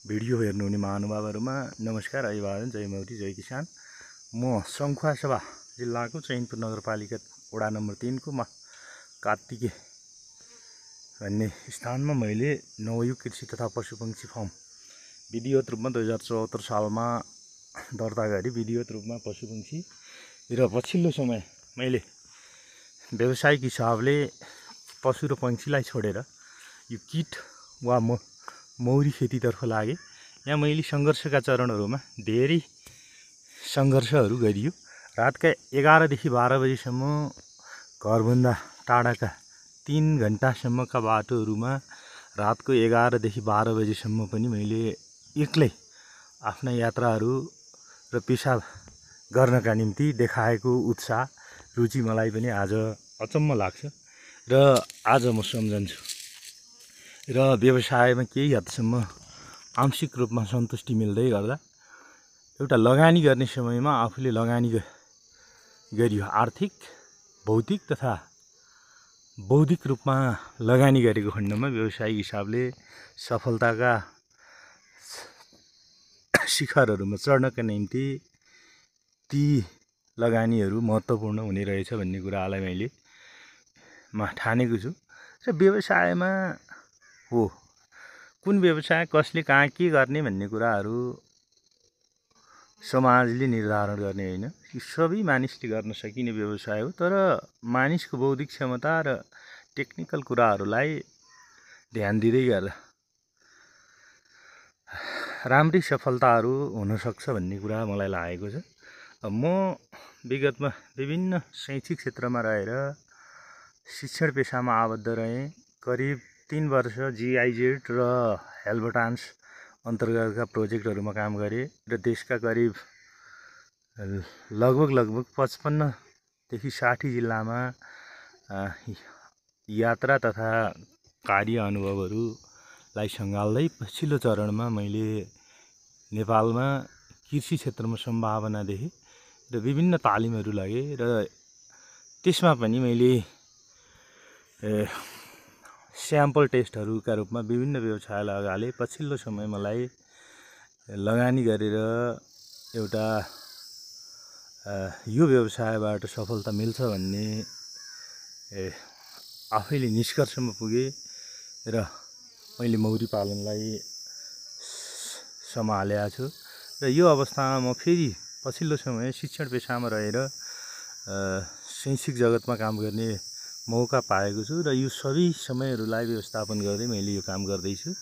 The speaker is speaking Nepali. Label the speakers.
Speaker 1: भिडियो हेर्नुहुने महानुभावहरुमा नमस्कार, अभिवादन, जय मौरी, जय किसान। म सङ्खुवासभा जिल्लाको चैनपुर नगरपालिका वडा नम्बर 3 को कार्तिके भन्ने स्थानमा मैले नवयुग कृषि तथा पशुपक्षी फार्म विधिवत रूपमा 2074 सालमा दर्ता गरी विधिवत रूपमा पशुपक्षी र पछिल्लो समय मैले व्यावसायिक हिसाबले पशु र पंक्षीलाई छोडेर यो कीट वा मौरी खेतीतर्फ लागे। यहाँ मैले सङ्घर्षका चरणहरूमा धेरै सङ्घर्षहरू गरियो। रातका 11 देखि 12 बजेसम्म घरभन्दा टाढाका 3 घण्टासम्मका बाटोहरूमा रातको 11 देखि 12 बजेसम्म पनि मैले एक्लै आफ्ना यात्राहरू र पेशा गर्नका निम्ति देखाएको उत्साह रुचि मलाई पनि आज अचम्म लाग्छ र आज म सम्झन्छु। र व्यवसायमा केही हदसम्म आंशिक रूपमा सन्तुष्टि मिल्दै गर्दा एउटा लगानी गर्ने समयमा आफूले लगानी गरियो आर्थिक, भौतिक तथा बौद्धिक रूपमा लगानी गरेको खण्डमा व्यवसायिक हिसाबले सफलताका शिखरहरूमा चढ्नका निम्ति ती लगानीहरू महत्त्वपूर्ण हुने रहेछ भन्ने कुरालाई मैले ठानेको छु। र व्यवसायमा हो कुन व्यवसाय कसले कहाँ के गर्ने भन्ने कुराहरू समाजले निर्धारण गर्ने होइन, यो सबै मानिसले गर्न सकिने व्यवसाय हो। तर मानिसको बौद्धिक क्षमता र टेक्निकल कुराहरूलाई ध्यान दिँदै गर्दा राम्रै सफलताहरू हुन सक्छ भन्ने कुरा मलाई लागेको छ। म विगतमा विभिन्न शैक्षिक क्षेत्रमा रहेर शिक्षण पेशामा आबद्ध रहेँ। करिब 3 वर्ष GIZ र हेल्बटान्स अन्तर्गतका प्रोजेक्टहरूमा काम गरेँ र देशका करिब लगभग 55 देखि 60 जिल्लामा यात्रा तथा कार्य अनुभवहरूलाई सँगाल्दै पछिल्लो चरणमा मैले नेपालमा कृषि क्षेत्रमा सम्भावना देखेँ र विभिन्न तालिमहरू लगेँ र त्यसमा पनि मैले स्याम्पल टेस्टहरूका रूपमा विभिन्न व्यवसायलाई अगाले पछिल्लो समय मलाई लगानी गरेर एउटा यो व्यवसायबाट सफलता मिल्छ भन्ने आफैले निष्कर्षमा पुगे र मैले मौरी पालनलाई सम्हालेको छु। र यो अवस्थामा म फेरि पछिल्लो समय शिक्षण पेशामा रहेर शैक्षिक जगतमा काम गर्ने मौका पाएको छु र यो सबै समयहरूलाई व्यवस्थापन गर्दै मैले यो काम गर्दैछु।